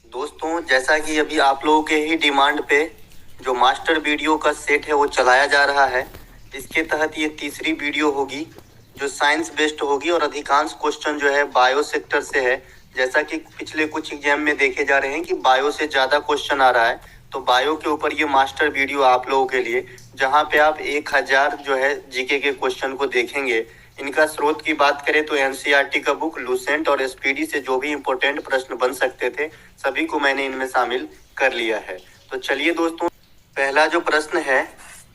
दोस्तों, जैसा कि अभी आप लोगों के ही डिमांड पे जो मास्टर वीडियो का सेट है वो चलाया जा रहा है। इसके तहत ये तीसरी वीडियो होगी जो साइंस बेस्ड होगी और अधिकांश क्वेश्चन जो है बायो सेक्टर से है। जैसा कि पिछले कुछ एग्जाम में देखे जा रहे हैं कि बायो से ज़्यादा क्वेश्चन आ रहा है, तो बायो के ऊपर ये मास्टर वीडियो आप लोगों के लिए, जहाँ पे आप 1000 जो है जीके के क्वेश्चन को देखेंगे। इनका स्रोत की बात करें तो एनसीईआरटी का बुक, लूसेंट और एसपीडी से जो भी इम्पोर्टेंट प्रश्न बन सकते थे सभी को मैंने इनमें शामिल कर लिया है। तो चलिए दोस्तों, पहला जो प्रश्न है,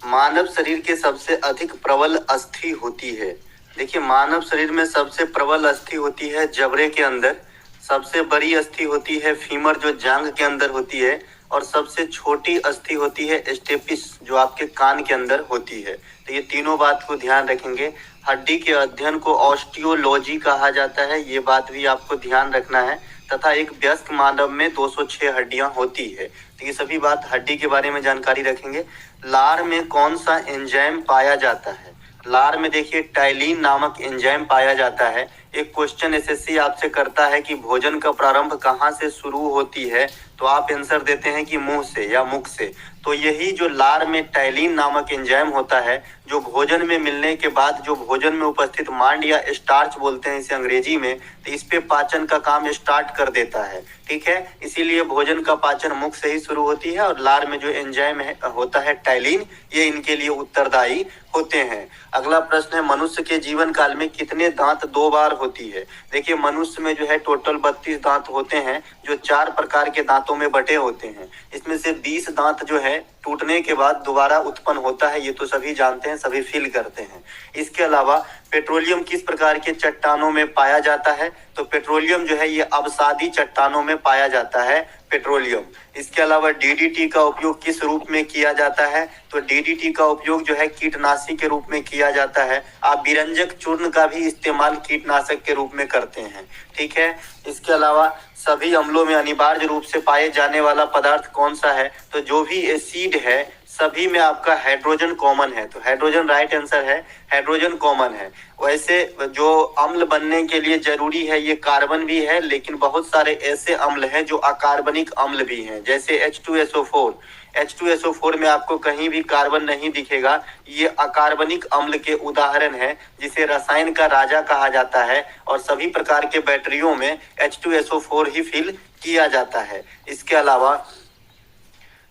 मानव शरीर के सबसे अधिक प्रबल अस्थि होती है। देखिए, मानव शरीर में सबसे प्रबल अस्थि होती है जबड़े के अंदर, सबसे बड़ी अस्थि होती है फीमर जो जांघ के अंदर होती है, और सबसे छोटी अस्थि होती है स्टेपिस जो आपके कान के अंदर होती है। तो ये तीनों बात को ध्यान रखेंगे। हड्डी के अध्ययन को ऑस्टियोलॉजी कहा जाता है, ये बात भी आपको ध्यान रखना है। तथा एक वयस्क मानव में 206 हड्डियां होती है। तो ये सभी बात हड्डी के बारे में जानकारी रखेंगे। लार में कौन सा एंजाइम पाया जाता है? लार में देखिए टाइलिन नामक एंजाइम पाया जाता है। एक क्वेश्चन एसएससी आपसे करता है कि भोजन का प्रारंभ कहाँ से शुरू होती है, तो आप आंसर देते हैं कि मुंह से या मुख से। तो यही जो लार में टाइलिन नामक एंजाइम होता है, जो भोजन में मिलने के बाद जो भोजन में उपस्थित मांड या स्टार्च बोलते हैं इसे अंग्रेजी में, तो इस पे पाचन का काम स्टार्ट कर देता है। ठीक है, इसीलिए भोजन का पाचन मुख से ही शुरू होती है और लार में जो एंजाइम होता है टाइलिन, ये इनके लिए उत्तरदायी होते हैं। अगला प्रश्न है, मनुष्य के जीवन काल में कितने दांत 2 बार होती है? देखिए, मनुष्य में जो है टोटल 32 दांत होते हैं जो 4 प्रकार के दांतों में बटे होते हैं। इसमें से 20 दांत जो है टूटने के बाद दोबारा उत्पन्न होता है, ये तो सभी जानते हैं, सभी फील करते हैं। इसके अलावा पेट्रोलियम किस प्रकार के चट्टानों में पाया जाता है? तो पेट्रोलियम जो है ये अवसादी चट्टानों में पाया जाता है पेट्रोलियम। इसके अलावा डीडीटी का उपयोग किस रूप में किया जाता है? तो डीडीटी का उपयोग जो है कीटनाशी के रूप में किया जाता है। आप विरंजक चूर्ण का भी इस्तेमाल कीटनाशक के रूप में करते हैं। ठीक है, इसके अलावा सभी अम्लों में अनिवार्य रूप से पाए जाने वाला पदार्थ कौन सा है? तो जो भी एसिड है सभी में आपका हाइड्रोजन कॉमन है, तो हाइड्रोजन राइट आंसर है, हाइड्रोजन कॉमन है। वैसे जो अम्ल बनने के लिए जरूरी है ये कार्बन भी है, लेकिन बहुत सारे ऐसे अम्ल हैं जो अकार्बनिक अम्ल भी हैं, जैसे H2SO4। H2SO4 में आपको कहीं भी कार्बन नहीं दिखेगा, ये अकार्बनिक अम्ल के उदाहरण है, जिसे रसायन का राजा कहा जाता है। और सभी प्रकार के बैटरियों में H2SO4 ही फिल किया जाता है। इसके अलावा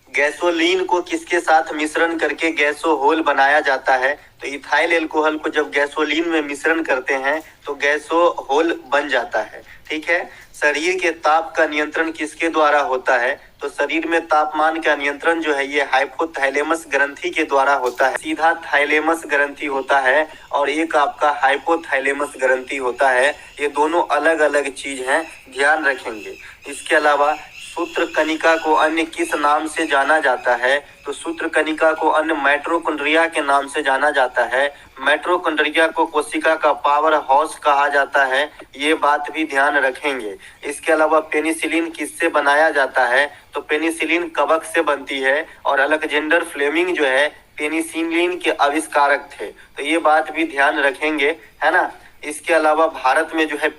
गैसोलीन को किसके साथ मिश्रण करके गैसोहोल बनाया जाता है? तो इथाइल एल्कोहल को जब गैसोलीन में मिश्रण करते हैं तो गैसोहोल बन जाता है। ठीक है, शरीर के ताप का नियंत्रण किसके द्वारा होता है? तो शरीर में तापमान का नियंत्रण जो है ये हाइपोथैलेमस ग्रंथि के द्वारा होता है। सीधा थाइलेमस ग्रंथि होता है और एक आपका हाइपोथैलेमस ग्रंथि होता है। ये दोनों अलग अलग चीज हैं, ध्यान रखेंगे। इसके अलावा सूत्रकनिका को अन्य किस नाम से जाना जाता है? तो सूत्रकनिका को अन्य माइटोकॉन्ड्रिया के नाम से जाना जाता है। माइटोकॉन्ड्रिया को कोशिका का पावर हाउस कहा जाता है, ये बात भी ध्यान रखेंगे। इसके अलावा पेनिसिलिन किससे बनाया जाता है? तो पेनिसिलिन कवक से बनती है और अलेक्जेंडर फ्लेमिंग जो है पेनिसिलिन के आविष्कारक थे, तो ये बात भी ध्यान रखेंगे, है ना। इसके अलावा भारत में जो है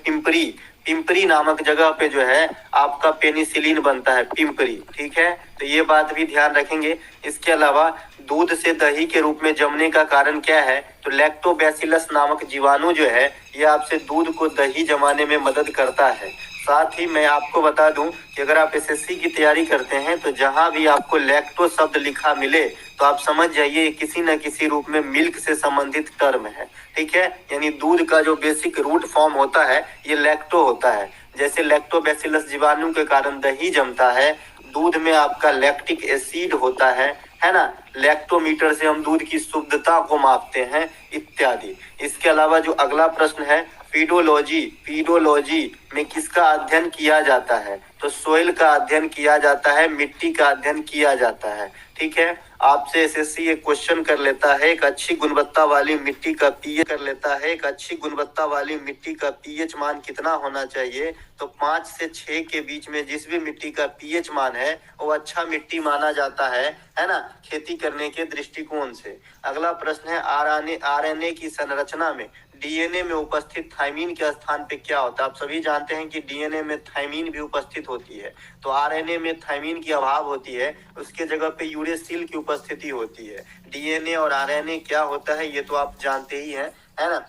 पिंपरी नामक जगह पे जो है आपका पेनिसिलिन बनता है, पिंपरी। ठीक है, तो ये बात भी ध्यान रखेंगे। इसके अलावा दूध से दही के रूप में जमने का कारण क्या है? तो लैक्टोबैसिलस नामक जीवाणु जो है ये आपसे दूध को दही जमाने में मदद करता है। साथ ही मैं आपको बता दूं कि अगर आप एसएससी की तैयारी करते हैं तो जहां भी आपको लैक्टो शब्द लिखा मिले तो आप समझ जाइए किसी न किसी रूप में मिल्क से संबंधित टर्म है। ठीक है, यानी दूध का जो बेसिक रूट फॉर्म होता है ये लैक्टो होता है। जैसे लैक्टोबैसिलस जीवाणु के कारण दही जमता है, दूध में आपका लैक्टिक एसिड होता है ना। लैक्टोमीटर से हम दूध की शुद्धता को मापते हैं, इत्यादि। इसके अलावा जो अगला प्रश्न है, पीडोलॉजी में किसका अध्ययन किया जाता है? तो सोइल का अध्ययन किया जाता है, मिट्टी का अध्ययन किया जाता है। ठीक है, आपसे एसएससी एक क्वेश्चन कर लेता है, एक अच्छी गुणवत्ता वाली मिट्टी का पीएच कर लेता है, एक अच्छी गुणवत्ता वाली मिट्टी का पीएच मान कितना होना चाहिए? तो 5 से 6 के बीच में जिस भी मिट्टी का पीएच मान है वो अच्छा मिट्टी माना जाता है ना, खेती करने के दृष्टिकोण से। अगला प्रश्न है, आरएनए की संरचना में डीएनए में उपस्थित थायमीन के स्थान पे क्या होता है? आप सभी जानते हैं कि डीएनए में थायमीन भी उपस्थित होती है, तो आरएनए में थायमीन की अभाव होती है, उसके जगह पे यूरेसिल की उपस्थिति होती है। डीएनए और आरएनए क्या होता है ये तो आप जानते ही हैं, है ना।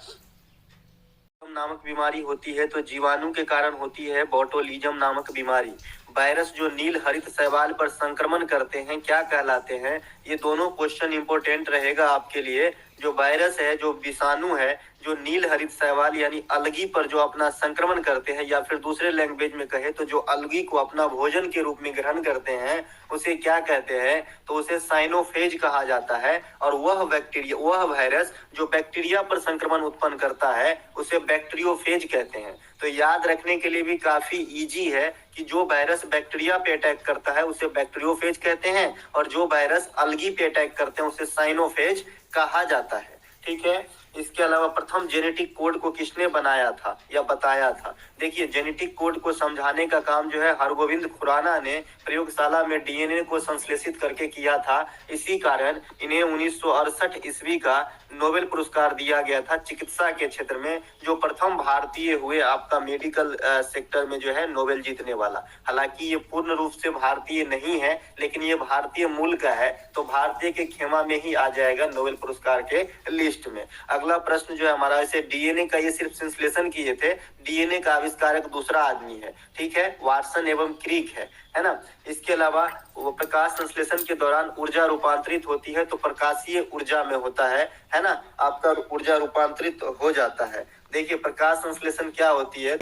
नामक बीमारी होती है तो जीवाणु के कारण होती है बोटुलिज्म नामक बीमारी। वायरस जो नील हरित शैवाल पर संक्रमण करते हैं क्या कहलाते हैं? ये दोनों क्वेश्चन इंपॉर्टेंट रहेगा आपके लिए। जो वायरस है, जो विषाणु है, जो नील हरित शैवाल यानी अलगी पर जो अपना संक्रमण करते हैं, या फिर दूसरे लैंग्वेज में कहे तो जो अलगी को अपना भोजन के रूप में ग्रहण करते हैं, उसे क्या कहते हैं? तो उसे साइनोफेज कहा जाता है। और वह बैक्टीरिया, वह वायरस जो बैक्टीरिया पर संक्रमण उत्पन्न करता है उसे बैक्टीरियोफेज कहते हैं। तो याद रखने के लिए भी काफी इजी है कि जो वायरस बैक्टीरिया पे अटैक करता है उसे बैक्टीरियोफेज कहते हैं, और जो वायरस अलगी पे अटैक करते हैं उसे साइनोफेज कहा जाता है। ठीक है। इसके अलावा प्रथम जेनेटिक कोड को किसने बनाया था या बताया था? देखिए, जेनेटिक कोड को समझाने का काम जो है हरगोविंद खुराना ने प्रयोगशाला में डीएनए को संश्लेषित करके किया था। इसी कारण इन्हें 1968 ईस्वी का नोबेल पुरस्कार दिया गया था चिकित्सा के क्षेत्र में, जो प्रथम भारतीय हुए आपका मेडिकल सेक्टर में जो है नोबेल जीतने वाला। हालांकि ये पूर्ण रूप से भारतीय नहीं है, लेकिन ये भारतीय मूल का है, तो भारतीय के खेमा में ही आ जाएगा नोबेल पुरस्कार के लिस्ट में। अगला प्रश्न जो है हमारा, ऐसे डीएनए का ये सिर्फ संश्लेषण किए थे, डीएनए का आविष्कारक दूसरा आदमी है, ठीक है, वाटसन एवं क्रिक है ना। इसके अलावा वो प्रकाश संश्लेषण के दौरान ऊर्जा रूपांतरित होती है, तो प्रकाशीय ऊर्जा में होता है ना, आपका ऊर्जा रूपांतरित हो जाता है। देखिए प्रकाश संश्लेषण क्या होती है,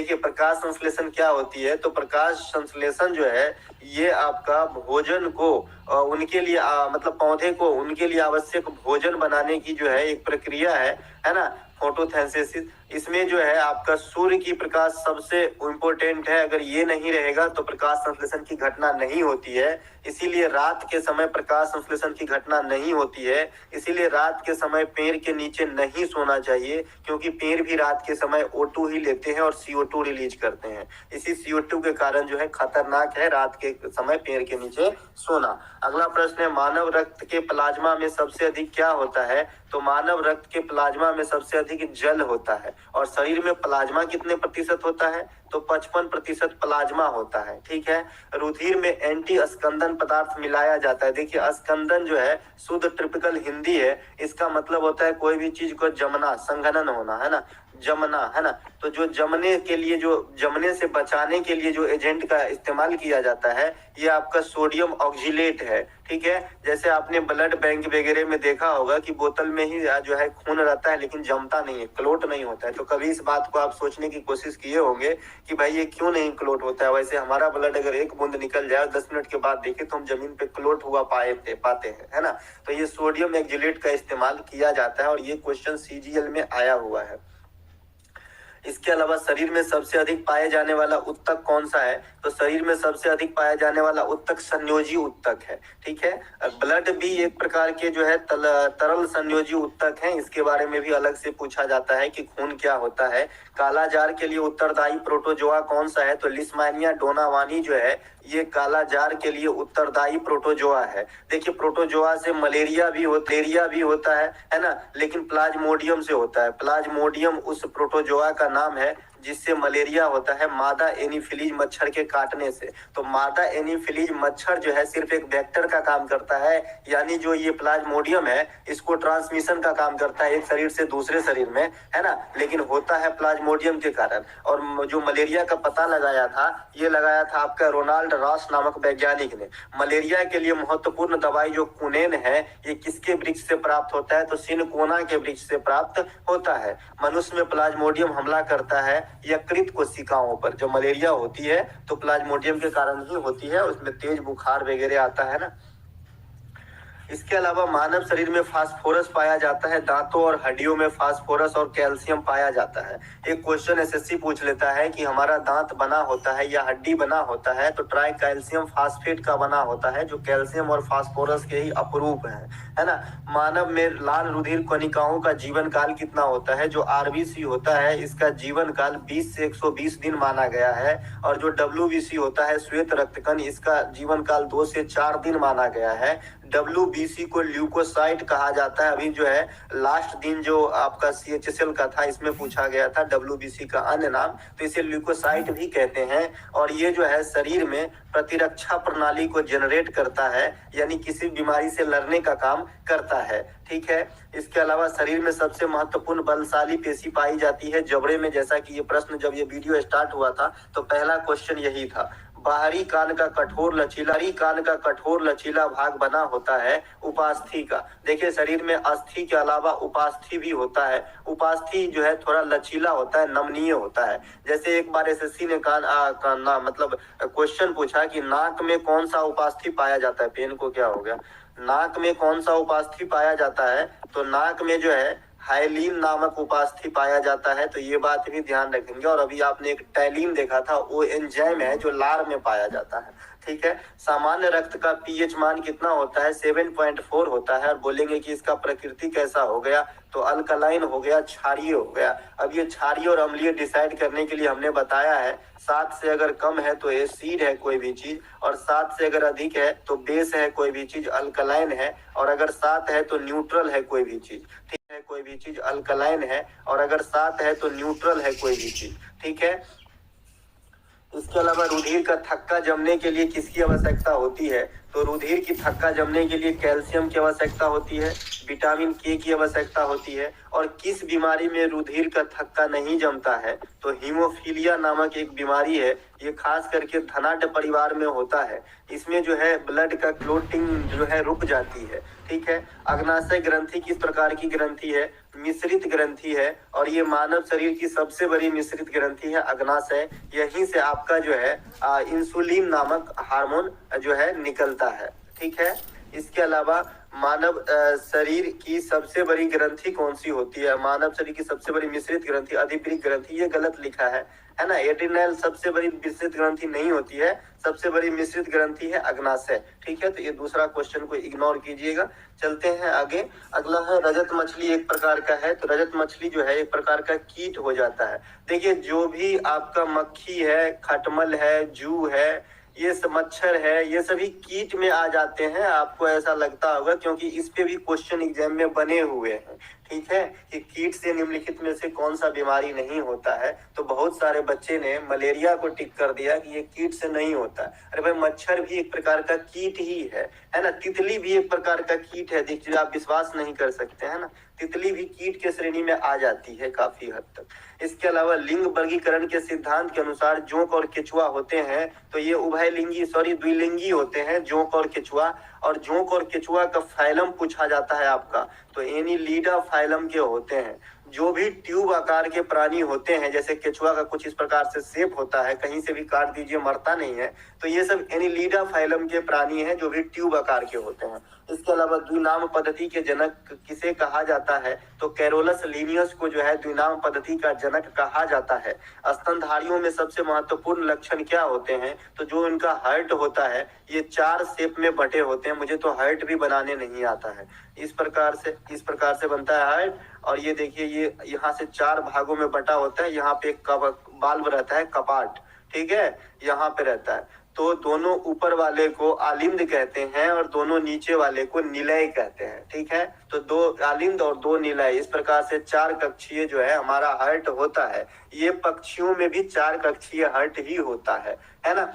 तो प्रकाश संश्लेषण जो है ये आपका भोजन को उनके लिए मतलब पौधे को उनके लिए आवश्यक भोजन बनाने की जो है एक प्रक्रिया है ना, फोटोसिंथेसिस। इसमें जो है आपका सूर्य की प्रकाश सबसे इम्पोर्टेंट है, अगर ये नहीं रहेगा तो प्रकाश संश्लेषण की घटना नहीं होती है। इसीलिए रात के समय प्रकाश संश्लेषण की घटना नहीं होती है। इसीलिए रात के समय पेड़ के नीचे नहीं सोना चाहिए, क्योंकि पेड़ भी रात के समय O2 ही लेते हैं और CO2 रिलीज करते हैं। इसी CO2 के कारण जो है खतरनाक है रात के समय पेड़ के नीचे सोना। अगला प्रश्न है, मानव रक्त के प्लाज्मा में सबसे अधिक क्या होता है? तो मानव रक्त के प्लाज्मा में सबसे अधिक जल होता है। और शरीर में प्लाज्मा कितने प्रतिशत होता है? तो 55% प्लाज्मा होता है। ठीक है। रुधिर में एंटी स्कंदन पदार्थ मिलाया जाता है। देखिए स्कंदन जो है शुद्ध टिपिकल हिंदी है, इसका मतलब होता है कोई भी चीज को जमना, संघनन होना, है ना, जमना, है ना। तो जो जमने के लिए, जो जमने से बचाने के लिए जो एजेंट का इस्तेमाल किया जाता है ये आपका सोडियम ऑक्जिलेट है। ठीक है। जैसे आपने ब्लड बैंक वगैरह में देखा होगा कि बोतल में ही जो है खून रहता है लेकिन जमता नहीं है, क्लोट नहीं होता है। तो कभी इस बात को आप सोचने की कोशिश किए होंगे कि भाई ये क्यों नहीं क्लोट होता है? वैसे हमारा ब्लड अगर एक बूंद निकल जाए 10 मिनट के बाद देखे तो हम जमीन पे क्लोट हुआ पाते हैं, है ना। तो ये सोडियम ऑक्जिलेट का इस्तेमाल किया जाता है और ये क्वेश्चन सीजीएल में आया हुआ है। इसके अलावा शरीर में सबसे अधिक पाए जाने वाला उत्तक कौन सा है? तो शरीर में सबसे अधिक पाया जाने वाला उत्तक संयोजी उत्तक है। ठीक है। ब्लड भी एक प्रकार के जो है तरल संयोजी उत्तक है, इसके बारे में भी अलग से पूछा जाता है कि खून क्या होता है। कालाजार के लिए उत्तरदायी प्रोटोजोआ कौन सा है? तो लिस्मानिया डोनावानी जो है ये कालाजार के लिए उत्तरदायी प्रोटोजोआ है। देखिए प्रोटोजोआ से मलेरिया भी होता है ना, लेकिन प्लाज्मोडियम से होता है। प्लाज्मोडियम उस प्रोटोजोआ का नाम है जिससे मलेरिया होता है, मादा एनीफिलीज मच्छर के काटने से। तो मादा एनीफिलीज मच्छर जो है सिर्फ एक वेक्टर का काम करता है, यानी जो ये प्लाज्मोडियम है इसको ट्रांसमिशन का काम करता है एक शरीर से दूसरे शरीर में, है ना, लेकिन होता है प्लाज्मोडियम के कारण। और जो मलेरिया का पता लगाया था, ये लगाया था आपका रोनाल्ड रॉस नामक वैज्ञानिक ने। मलेरिया के लिए महत्वपूर्ण दवाई जो कुनेन है ये किसके वृक्ष से प्राप्त होता है? तो सिनकोना के वृक्ष से प्राप्त होता है। मनुष्य में प्लाज्मोडियम हमला करता है यकृत कोशिकाओं पर। जो मलेरिया होती है तो प्लाज्मोडियम के कारण ही होती है, उसमें तेज बुखार वगैरह आता है ना। इसके अलावा मानव शरीर में फास्फोरस पाया जाता है, दांतों और हड्डियों में फास्फोरस और कैल्शियम पाया जाता है। एक क्वेश्चन एसएससी पूछ लेता है कि हमारा दांत बना होता है या हड्डी बना होता है तो ट्राई कैल्शियम फास्फेट का बना होता है, जो कैल्शियम और फास्फोरस के ही अपरूप है। है ना। मानव में लाल रुधिर कणिकाओं का जीवन काल कितना होता है? जो आरबीसी होता है इसका जीवन काल 20 से 120 दिन माना गया है, और जो डब्ल्यूबीसी होता है श्वेत रक्तकण, इसका जीवन काल 2 से 4 दिन माना गया है। डब्ल्यूबीसी को ल्यूकोसाइट कहा जाता है। अभी जो है लास्ट दिन जो आपका सीएचएसएल का था इसमें पूछा गया था डब्ल्यूबीसी का अन्य नाम, तो इसे ल्यूकोसाइट भी कहते हैं। और ये जो है शरीर में प्रतिरक्षा प्रणाली को जनरेट करता है, यानी किसी बीमारी से लड़ने का काम करता है। ठीक है। इसके अलावा शरीर में सबसे महत्वपूर्ण बलशाली पेशी पाई जाती है जबड़े में। जैसा कि ये प्रश्न जब ये वीडियो स्टार्ट हुआ था तो पहला क्वेश्चन यही था। बाहरी कान का कठोर लचीला भाग बना होता है उपास्थि का। देखिए शरीर में अस्थि के अलावा उपास्थि भी होता है। उपास्थि जो है थोड़ा लचीला होता है, नमनीय होता है। जैसे एक बार एसएससी ने मतलब क्वेश्चन पूछा कि नाक में कौन सा उपास्थि पाया जाता है। पेन को क्या हो गया? नाक में कौन सा उपास्थि पाया जाता है? तो नाक में जो है हाइलिन नामक उपास्थि पाया जाता है। तो ये बात भी ध्यान रखेंगे। और अभी आपने एक टैलिन देखा था, वो एंजाइम है जो लार में पाया जाता है। ठीक है। सामान्य रक्त का पीएच मान कितना होता है? 7.4 होता है। और बोलेंगे कि इसका प्रकृति कैसा हो गया? तो अल्कलाइन हो गया, क्षारीय हो गया। अब ये क्षारीय और अम्लीय डिसाइड करने के लिए हमने बताया है 7 से अगर कम है तो एसिड है कोई भी चीज, और 7 से अगर अधिक है तो बेस है कोई भी चीज, अल्कलाइन है। और अगर 7 है तो न्यूट्रल है कोई भी चीज। ठीक है। कोई भी चीज अल्कलाइन है, और अगर 7 है तो न्यूट्रल है कोई भी चीज। ठीक है। इसके अलावा रुधिर का थक्का जमने के लिए किसकी आवश्यकता होती है? तो रुधिर की थक्का जमने के लिए कैल्शियम की आवश्यकता होती है, विटामिन के की आवश्यकता होती है। और किस बीमारी में रुधिर का थक्का नहीं जमता है? तो हीमोफीलिया नामक एक बीमारी है, ये खास करके धनाढ्य परिवार में होता है। इसमें जो है ब्लड का क्लोटिंग जो है रुक जाती है। ठीक है। अग्नाशय ग्रंथि किस प्रकार की ग्रंथि है? मिश्रित ग्रंथि है, और ये मानव शरीर की सबसे बड़ी मिश्रित ग्रंथि है अग्नाशय। यहीं से आपका जो है इंसुलिन नामक हार्मोन जो है निकलता है। ठीक है। इसके अलावा मानव शरीर की सबसे बड़ी ग्रंथि कौन सी होती है? मानव शरीर की सबसे बड़ी मिश्रित ग्रंथि अधिपरिक ग्रंथि, ये गलत लिखा है ना। एड्रिनल सबसे बड़ी मिश्रित ग्रंथि नहीं होती है, सबसे बड़ी मिश्रित ग्रंथि है अग्नाशय। ठीक है। तो ये दूसरा क्वेश्चन को इग्नोर कीजिएगा। चलते हैं आगे। अगला है रजत मछली एक प्रकार का है। तो रजत मछली जो है एक प्रकार का कीट हो जाता है। देखिए जो भी आपका मक्खी है, खटमल है, जू है, ये सब मच्छर है, ये सभी कीट में आ जाते हैं। आपको ऐसा लगता होगा क्योंकि इस पे भी क्वेश्चन एग्जाम में बने हुए हैं। ठीक है। कि कीट से निम्नलिखित में से कौन सा बीमारी नहीं होता है? तो बहुत सारे बच्चे ने मलेरिया को टिक कर दिया कि ये कीट से नहीं होता। अरे भाई मच्छर भी एक प्रकार का कीट ही है ना। तितली भी एक प्रकार का कीट है। देखिए आप विश्वास नहीं कर सकते हैं ना, तितली भी कीट के श्रेणी में आ जाती है काफी हद तक। इसके अलावा लिंग वर्गीकरण के सिद्धांत के अनुसार जोंक और केचुआ होते हैं तो ये द्विलिंगी होते हैं, जोंक और केचुआ। और जोंक और केचुआ का फाइलम पूछा जाता है आपका, तो एनिलीडा फाइलम के होते हैं। जो भी ट्यूब आकार के प्राणी होते हैं, जैसे केचुआ का कुछ इस प्रकार से शेप होता है, कहीं से भी काट दीजिए मरता नहीं है, तो ये सब एनिलीडा फाइलम के प्राणी हैं जो भी ट्यूब आकार के होते हैं। इसके अलावा द्विनाम पद्धति के जनक किसे कहा जाता है? तो कैरोलस लीनियस को जो है द्विनाम पद्धति का जनक कहा जाता है। स्तनधारियों में सबसे महत्वपूर्ण लक्षण क्या होते हैं? तो जो इनका हार्ट होता है ये 4 शेप में बटे होते हैं। मुझे तो हार्ट भी बनाने नहीं आता है। इस प्रकार से बनता है हार्ट। और ये देखिए ये यहाँ से 4 भागों में बटा होता है। यहाँ पे एक बाल्ब रहता है, कपाट। ठीक है। यहाँ पे रहता है। तो दोनों ऊपर वाले को आलिंद कहते हैं और दोनों नीचे वाले को निलय कहते हैं। ठीक है। तो 2 आलिंद और 2 निलय, इस प्रकार से 4 कक्षीय जो है हमारा हार्ट होता है। ये पक्षियों में भी 4 कक्षीय हार्ट ही होता है ना।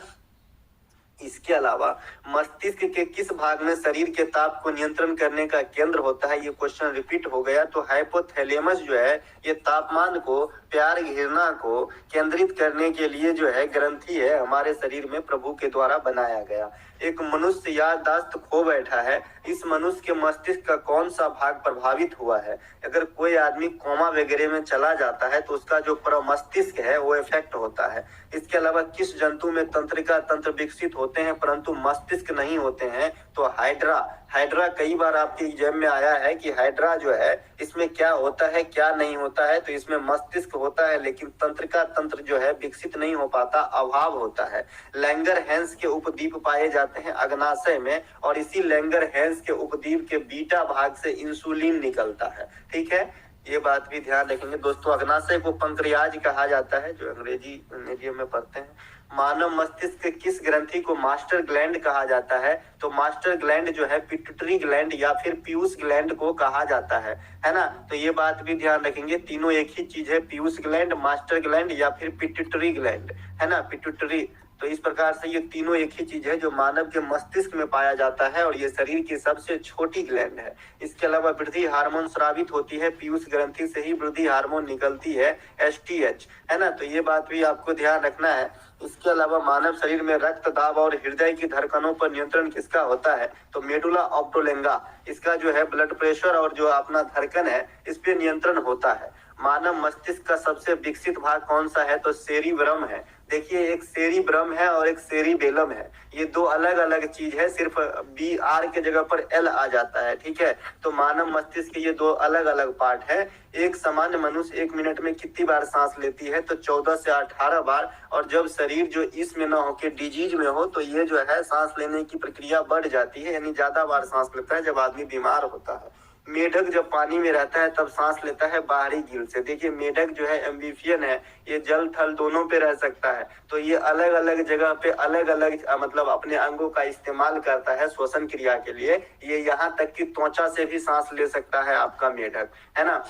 इसके अलावा मस्तिष्क के किस भाग में शरीर के ताप को नियंत्रण करने का केंद्र होता है? ये क्वेश्चन रिपीट हो गया। तो हाइपोथैलेमस जो है ये तापमान को, प्यार घृणा को केंद्रित करने के लिए जो है ग्रंथि है हमारे शरीर में प्रभु के द्वारा बनाया गया। एक मनुष्य याददाश्त खो बैठा है, इस मनुष्य के मस्तिष्क का कौन सा भाग प्रभावित हुआ है? अगर कोई आदमी कोमा वगैरह में चला जाता है तो उसका जो मस्तिष्क है वो इफेक्ट होता है। इसके अलावा किस जंतु में तंत्रिका तंत्र विकसित होते हैं परंतु मस्तिष्क नहीं होते हैं? तो हाइड्रा। हाइड्रा कई बार आपके एग्जाम में आया है कि हाइड्रा जो है इसमें क्या होता है क्या नहीं होता है। तो इसमें मस्तिष्क होता है लेकिन तंत्रिका तंत्र जो है विकसित नहीं हो पाता, अभाव होता है। लैंगर-हैंस के उपद्वीप पाए जाते हैं अग्नाशय में और इसी लैंगर-हैंस के उपद्वीप के बीटा भाग से इंसुलिन निकलता है। ठीक है, ये बात भी ध्यान रखेंगे दोस्तों। अग्नाशय को पंक्रियाज कहा जाता है, जो अंग्रेजी मीडियम में पढ़ते हैं। मानव मस्तिष्क के किस ग्रंथि को मास्टर ग्लैंड कहा जाता है? तो मास्टर ग्लैंड जो है पिट्यूटरी ग्लैंड या फिर पीयूष ग्लैंड को कहा जाता है ना। तो ये बात भी ध्यान रखेंगे, तीनों एक ही चीज है, पीयूष ग्लैंड, मास्टर ग्लैंड या फिर पिट्यूटरी ग्लैंड, है ना, पिट्यूटरी। तो इस प्रकार से ये तीनों एक ही चीज है जो मानव के मस्तिष्क में पाया जाता है और ये शरीर की सबसे छोटी ग्लैंड है। इसके अलावा वृद्धि हार्मोन स्रावित होती है, पीयूष ग्रंथि से ही वृद्धि हार्मोन निकलती है, एसटीएच, है ना। तो ये बात भी आपको ध्यान रखना है। इसके अलावा मानव शरीर में रक्त दाब और हृदय की धड़कनों पर नियंत्रण किसका होता है? तो मेडुला ऑब्टोलेंगा, इसका जो है ब्लड प्रेशर और जो अपना धड़कन है इस पे नियंत्रण होता है। मानव मस्तिष्क का सबसे विकसित भाग कौन सा है? तो सेरिब्रम है। देखिए, एक सेरिब्रम है और एक सेरिबेलम है, ये दो अलग अलग चीज है, सिर्फ बी आर के जगह पर एल आ जाता है। ठीक है, तो मानव मस्तिष्क के ये दो अलग अलग पार्ट है। एक सामान्य मनुष्य 1 मिनट में कितनी बार सांस लेती है? तो 14 से 18 बार। और जब शरीर जो इसमें ना हो के डिजीज में हो तो ये जो है सांस लेने की प्रक्रिया बढ़ जाती है, यानी ज्यादा बार सांस लेता है जब आदमी बीमार होता है। मेढक जब पानी में रहता है तब सांस लेता है बाहरी गिल से। देखिए, मेढक जो है एम्फीबियन है, ये जल थल दोनों पे रह सकता है। तो ये अलग अलग जगह पे अलग अलग मतलब अपने अंगों का इस्तेमाल करता है श्वसन क्रिया के लिए। ये यहाँ तक कि त्वचा से भी सांस ले सकता है आपका मेढक, है ना।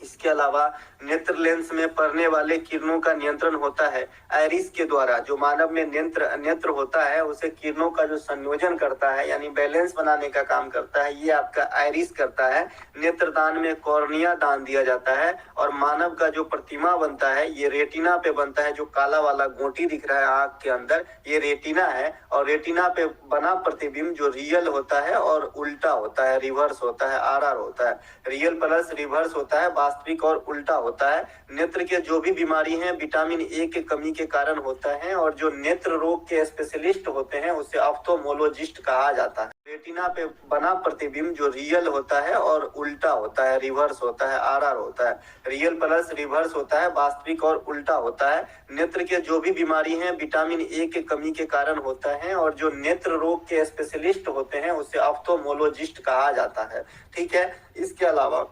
इसके अलावा नेत्र लेंस में पड़ने वाले किरणों का नियंत्रण होता है आइरिस के द्वारा। जो मानव में नेत्र होता है उसे किरणों का जो संयोजन करता है यानी बैलेंस बनाने का काम करता है, ये आपका आइरिस करता है। नेत्रदान में कॉर्निया दान दिया जाता है और मानव का जो प्रतिमा बनता है ये रेटिना पे बनता है। जो काला वाला गोटी दिख रहा है आंख के अंदर, ये रेटिना है और रेटिना पे बना प्रतिबिंब जो रियल होता है और उल्टा होता है, रिवर्स होता है, आरआर होता है। रियल प्लस रिवर्स होता है, वास्तविक और उल्टा होता है। नेत्र के जो भी बीमारी हैं विटामिन ए के कमी के कारण होता है और जो नेत्र रोग के स्पेशलिस्ट होते हैं उसे ऑप्थोमोलॉजिस्ट कहा जाता है। रेटिना पे बना प्रतिबिंब जो रियल होता है और उल्टा होता है, रिवर्स होता है, आरआर होता है। रियल प्लस रिवर्स होता है, वास्तविक और उल्टा होता है। नेत्र के जो भी बीमारी हैं विटामिन ए के कमी के कारण होता है और जो नेत्र रोग के स्पेशलिस्ट होते हैं उसे ऑप्थोमोलॉजिस्ट कहा जाता है। ठीक है, इसके अलावा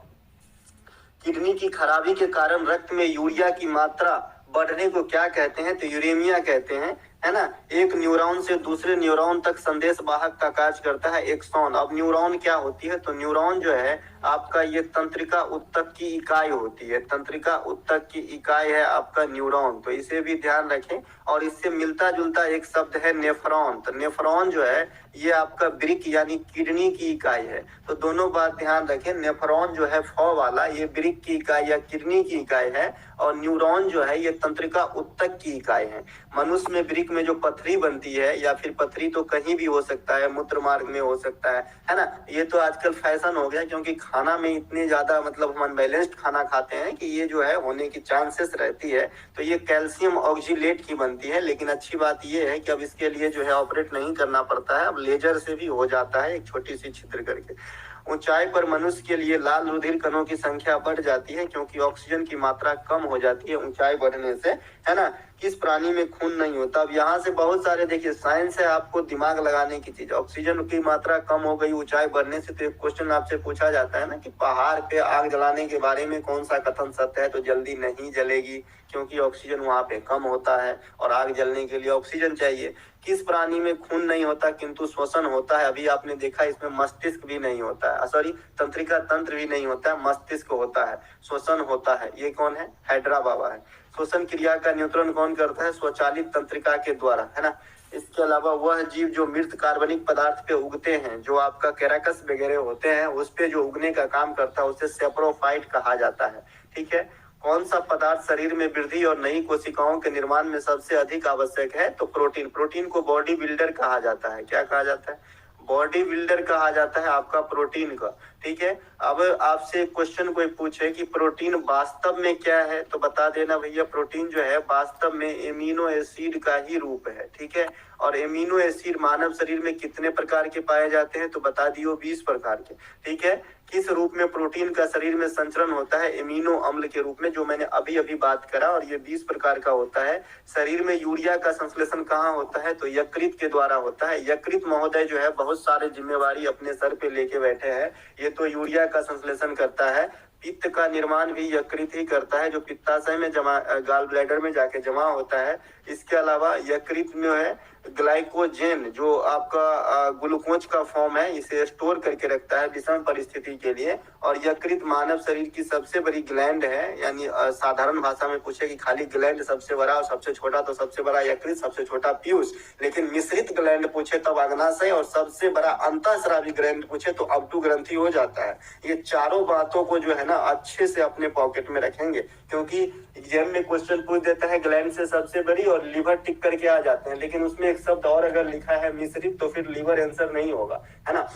किडनी की खराबी के कारण रक्त में यूरिया की मात्रा बढ़ने को क्या कहते हैं? तो यूरेमिया कहते हैं, है ना। एक न्यूरॉन से दूसरे न्यूरॉन तक संदेश वाहक का कार्य करता है एक्सॉन। अब न्यूरॉन क्या होती है? तो न्यूरॉन जो है आपका ये तंत्रिका उत्तक की इकाई होती है। तंत्रिका उत्तक की इकाई है आपका न्यूरॉन, तो इसे भी ध्यान रखें। और इससे मिलता जुलता एक शब्द है नेफ्रॉन। तो नेफ्रॉन जो है ये आपका ब्रिक यानी किडनी की इकाई है। तो दोनों बात ध्यान रखें, नेफ्रॉन जो है फॉ वाला ये ब्रिक की इकाई या किडनी की इकाई है और न्यूरॉन जो है ये तंत्रिका उत्तक की इकाई है। मनुष्य में ब्रिक में जो पथरी बनती है, या फिर पथरी तो कहीं भी हो सकता है, मूत्र मार्ग में हो सकता है ना। ये तो आजकल फैशन हो गया क्योंकि खाना में इतने ज्यादा मतलब हम अनबैलेंस्ड खाना खाते हैं कि ये जो है होने की चांसेस रहती है। तो ये कैल्शियम ऑक्जिलेट की बनती है, लेकिन अच्छी बात ये है कि अब इसके लिए जो है ऑपरेट नहीं करना पड़ता है, अब लेजर से भी हो जाता है, एक छोटी सी छिद्र करके। ऊंचाई पर मनुष्य के लिए लाल रुधिर कणों की संख्या बढ़ जाती है क्योंकि ऑक्सीजन की मात्रा कम हो जाती है ऊंचाई बढ़ने से, है ना। किस प्राणी में खून नहीं होता? अब यहाँ से बहुत सारे देखिए साइंस है, आपको दिमाग लगाने की चीज। ऑक्सीजन की मात्रा कम हो गई ऊंचाई बढ़ने से, तो एक क्वेश्चन आपसे पूछा जाता है ना कि पहाड़ पे आग जलाने के बारे में कौन सा कथन सत्य है? तो जल्दी नहीं जलेगी क्योंकि ऑक्सीजन वहां पे कम होता है और आग जलने के लिए ऑक्सीजन चाहिए। किस प्राणी में खून नहीं होता किंतु श्वसन होता है? अभी आपने देखा इसमें मस्तिष्क भी नहीं होता है, सॉरी तंत्रिका तंत्र भी नहीं होता है, मस्तिष्क होता है, श्वसन होता है। ये कौन है? हाइड्रा बाबा है। श्वसन क्रिया का नियंत्रण कौन करता है? स्वचालित तंत्रिका के द्वारा, है ना। इसके अलावा वह जीव जो मृत कार्बनिक पदार्थ पे उगते हैं, जो आपका कैराकस वगैरह होते हैं, उस पे जो उगने का काम करता है उसे सेप्रोफाइट कहा जाता है। ठीक है, कौन सा पदार्थ शरीर में वृद्धि और नई कोशिकाओं के निर्माण में सबसे अधिक आवश्यक है? तो प्रोटीन। प्रोटीन को बॉडी बिल्डर कहा जाता है। क्या कहा जाता है? बॉडी बिल्डर कहा जाता है आपका प्रोटीन का। ठीक है, अब आपसे क्वेश्चन कोई पूछे कि प्रोटीन वास्तव में क्या है, तो बता देना भैया प्रोटीन जो है वास्तव में एमिनो एसिड का ही रूप है। ठीक है, और एमिनो एसिड मानव शरीर में कितने प्रकार के पाए जाते हैं, तो बता दियो 20 प्रकार के। ठीक है, किस रूप में प्रोटीन का शरीर में संचरण होता है, एमिनो अम्ल के रूप में, जो मैंने अभी अभी बात करा, और ये 20 प्रकार का होता है। शरीर में यूरिया का संश्लेषण कहाँ होता है, तो यकृत के द्वारा होता है। यकृत महोदय जो है बहुत सारे जिम्मेवारी अपने सर पे लेके बैठे हैं। ये तो यूरिया का संश्लेषण करता है, पित्त का निर्माण भी यकृत ही करता है, जो पित्ताशय में जमा, गाल ब्लैडर में जाके जमा होता है। इसके अलावा यकृत में है ग्लाइकोजेन, जो आपका ग्लूकोज का फॉर्म है, इसे स्टोर करके रखता है विषम परिस्थिति के लिए। और यकृत मानव शरीर की सबसे बड़ी ग्लैंड है, यानी साधारण भाषा में पूछे कि खाली ग्लैंड सबसे बड़ा और सबसे छोटा, तो सबसे बड़ा यकृत, सबसे छोटा पीयूष। लेकिन मिश्रित ग्लैंड पूछे तब अग्नाशय, और सबसे बड़ा अंतःस्रावी ग्लैंड पूछे तो अब्दु ग्रंथि हो जाता है। ये चारों बातों को जो है ना अच्छे से अपने पॉकेट में रखेंगे, क्योंकि एग्जाम में क्वेश्चन पूछ देता है ग्लैंड से सबसे बड़ी और लिवर टिक करके आ जाते हैं, लेकिन उसमें एक शब्द और अगर लिखा है मिश्रित, तो फिर लिवर आंसर नहीं होगा, है ना।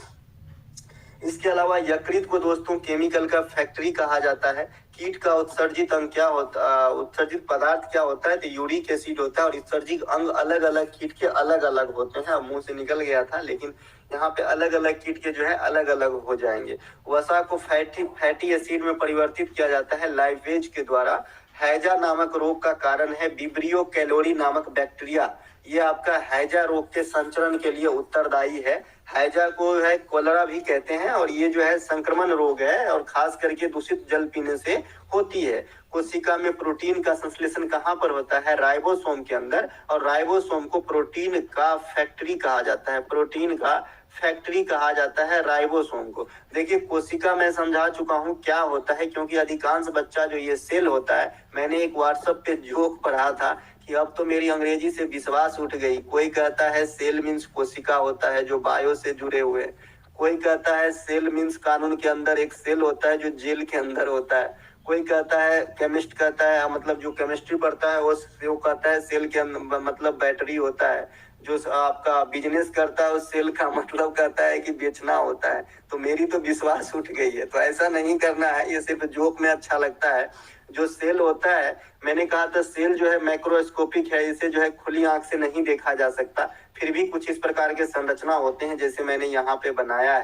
इसके अलावा यकृत को दोस्तों केमिकल का फैक्ट्री कहा जाता है। कीट का उत्सर्जित अंग क्या होता, उत्सर्जित पदार्थ क्या होता है, तो यूरिक एसिड होता है। और उत्सर्जित अंग अलग अलग कीट के अलग अलग होते हैं। मुंह से निकल गया था, लेकिन यहाँ पे अलग अलग कीट के जो है अलग अलग हो जाएंगे। वसा को फैटी एसिड में परिवर्तित किया जाता है लाइपेज के द्वारा। हैजा नामक रोग का कारण है विब्रियो कैलोरी नामक बैक्टीरिया। ये आपका हैजा रोग के संचरण के लिए उत्तरदायी है। हैजा को है कोलेरा भी कहते हैं, और ये जो है संक्रमण रोग है, और खास करके दूषित जल पीने से होती है। कोशिका में प्रोटीन का संश्लेषण कहाँ पर होता है, राइबोसोम के अंदर। और राइबोसोम को प्रोटीन का फैक्ट्री कहा जाता है, प्रोटीन का फैक्ट्री कहा जाता है राइबोसोम को। देखिए कोशिका मैं समझा चुका हूँ क्या होता है, क्योंकि अधिकांश बच्चा जो ये सेल होता है, मैंने एक व्हाट्सएप पे जोक पढ़ा था कि अब तो मेरी अंग्रेजी से विश्वास उठ गई। कोई कहता है सेल मीन्स कोशिका होता है जो बायो से जुड़े हुए, कोई कहता है सेल मीन्स कानून के अंदर एक सेल होता है जो जेल के अंदर होता है, कोई कहता है, केमिस्ट कहता है, मतलब जो केमिस्ट्री पढ़ता है वो कहता है सेल के अंदर मतलब बैटरी होता है, जो आपका बिजनेस करता है उस सेल का मतलब कहता है कि बेचना होता है। तो मेरी तो विश्वास उठ गई है। तो ऐसा नहीं करना है, ये सिर्फ जोक में अच्छा लगता है। जो सेल होता है, मैंने कहा था सेल जो है माइक्रोस्कोपिक है, इसे जो है खुली आंख से नहीं देखा जा सकता, फिर भी कुछ इस प्रकार के संरचना होते हैं जैसे मैंने यहाँ पे बनाया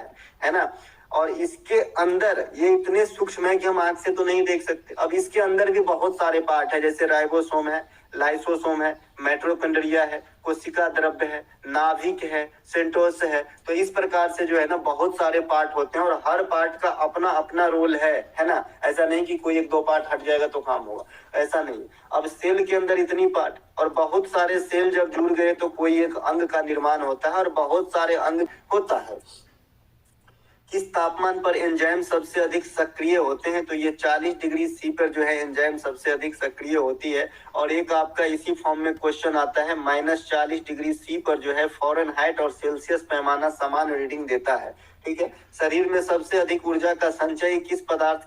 है ना। और इसके अंदर ये इतने सूक्ष्म है कि हम आंख से तो नहीं देख सकते। अब इसके अंदर भी बहुत सारे पार्ट है, जैसे राइबोसोम है, लाइसोसोम है, माइटोकॉन्ड्रिया है, कोशिका द्रव्य है, नाभिक है, सेंटोस है। तो इस प्रकार से जो है ना बहुत सारे पार्ट होते हैं, और हर पार्ट का अपना अपना रोल है ना। ऐसा नहीं कि कोई एक दो पार्ट हट जाएगा तो काम होगा, ऐसा नहीं। अब सेल के अंदर इतनी पार्ट, और बहुत सारे सेल जब जुड़ गए तो कोई एक अंग का निर्माण होता है, और बहुत सारे अंग होता है। किस तापमान पर एंजाइम सबसे अधिक सक्रिय होते हैं, तो ये 40 डिग्री सी पर जो है एंजाइम सबसे अधिक सक्रिय होती है। और एक आपका इसी फॉर्म में क्वेश्चन आता है, -40 डिग्री सी पर जो है फ़ारेनहाइट और सेल्सियस पैमाना समान रीडिंग देता है। ठीक है, शरीर में सबसे अधिक ऊर्जा का संचय किस पदार्थ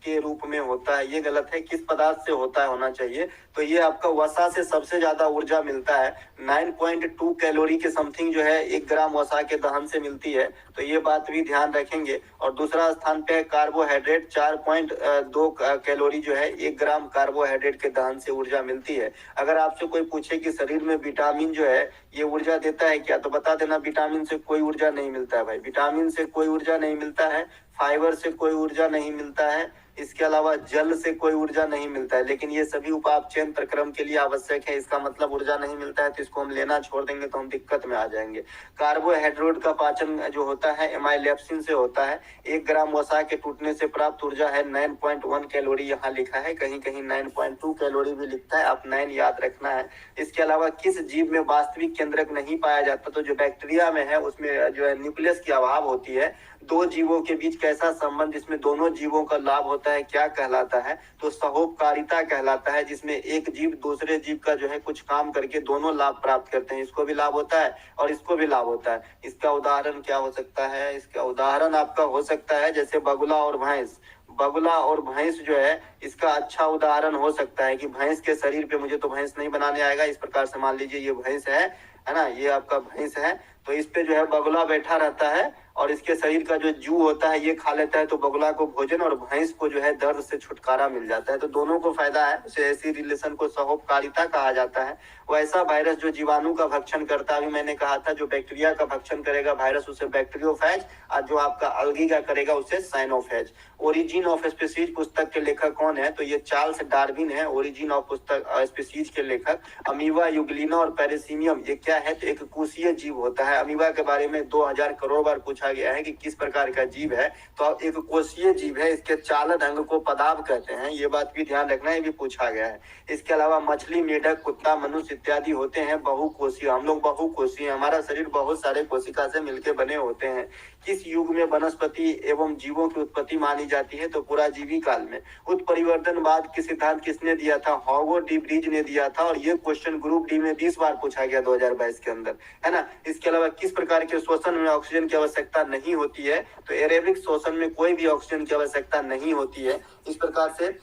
के रूप में होता है, ये गलत है, किस पदार्थ से होता है होना चाहिए। तो ये आपका वसा से सबसे ज्यादा ऊर्जा मिलता है, 9.2 कैलोरी के समथिंग जो है 1 ग्राम वसा के दहन से मिलती है। तो ये बात भी ध्यान रखेंगे। और दूसरा स्थान पे है कार्बोहाइड्रेट, 4.2 कैलोरी जो है 1 ग्राम कार्बोहाइड्रेट के दहन से ऊर्जा मिलती है। अगर आपसे कोई पूछे कि शरीर में विटामिन जो है ये ऊर्जा देता है क्या, तो बता देना विटामिन से कोई ऊर्जा नहीं मिलता है भाई, विटामिन से कोई ऊर्जा नहीं मिलता है, फाइबर से कोई ऊर्जा नहीं मिलता है, इसके अलावा जल से कोई ऊर्जा नहीं मिलता है। लेकिन ये सभी उपापचयन प्रक्रम के लिए आवश्यक है, इसका मतलब ऊर्जा नहीं मिलता है तो इसको हम लेना छोड़ देंगे तो हम दिक्कत में आ जाएंगे। कार्बोहाइड्रेट का पाचन जो होता है एमाइलेप्सिन से होता है। 1 ग्राम वसा के टूटने से प्राप्त ऊर्जा है 9.1 कैलोरी, यहाँ लिखा है, कहीं कहीं 9.2 कैलोरी भी लिखता है, आप 9 याद रखना है। इसके अलावा किस जीव में वास्तविक केंद्रक नहीं पाया जाता, तो जो बैक्टीरिया में है उसमें जो है न्यूक्लियस की अभाव होती है। दो जीवों के बीच कैसा संबंध जिसमें दोनों जीवों का लाभ होता है क्या कहलाता है, तो सहोपकारिता कहलाता है, जिसमें एक जीव दूसरे जीव का जो है कुछ काम करके दोनों लाभ प्राप्त करते हैं, इसको भी लाभ होता है और इसको भी लाभ होता है। इसका उदाहरण क्या हो सकता है, इसका उदाहरण आपका हो सकता है जैसे बगुला और भैंस। बगुला और भैंस जो है इसका अच्छा उदाहरण हो सकता है कि भैंस के शरीर पे, मुझे तो भैंस नहीं बनाने आएगा, इस प्रकार से मान लीजिए ये भैंस है, है ना, ये आपका भैंस है। तो इस पे जो है बगुला बैठा रहता है और इसके शरीर का जो जू होता है ये खा लेता है, तो बगुला को भोजन और भैंस को जो है दर्द से छुटकारा मिल जाता है। तो दोनों को फायदा है, उसे ऐसी रिलेशन को सहोपकारिता कहा जाता है। वो ऐसा वायरस जो जीवाणु का भक्षण करता है, अभी मैंने कहा था जो बैक्टीरिया का भक्षण करेगा वायरस उसे बैक्टीरियोफेज, और जो आपका अलगी का करेगा उसे साइनोफेज। ओरिजिन ऑफ स्पीसीज पुस्तक के लेखक कौन है, तो ये चार्ल्स डार्विन है। ओरिजिन ऑफ पुस्तक स्पीसीज के लेखक। अमीबा, यूग्लिना और पेरिसीमियम ये क्या है, तो एक कोशीय जीव होता है। अमीबा के बारे में 2000 करोड़ बार पूछा गया है कि किस प्रकार का जीव है, तो एक कोशीय जीव है। इसके चालन अंग को पदार्थ कहते हैं, ये बात भी ध्यान रखना, ये भी पूछा गया है। इसके अलावा मछली, मेढक, कुत्ता, मनुष्य इत्यादि होते हैं बहुकोषीय। हम लोग बहुकोषीय, हमारा शरीर बहुत सारे कोशिका से मिलकर बने होते हैं। किस युग में वनस्पति एवं जीवों की उत्पत्ति मानी जाती है, तो पुराजीवी काल में। उत्परिवर्तनवाद की सिद्धांत किसने दिया था, ह्यूगो डी ब्रीज ने दिया था, और ये क्वेश्चन ग्रुप डी में 20 बार पूछा गया 2022 के अंदर, है ना। इसके अलावा किस प्रकार के श्वसन में ऑक्सीजन की आवश्यकता नहीं होती है, तो एरेबिक श्वसन में कोई भी ऑक्सीजन की आवश्यकता नहीं होती है। इस प्रकार से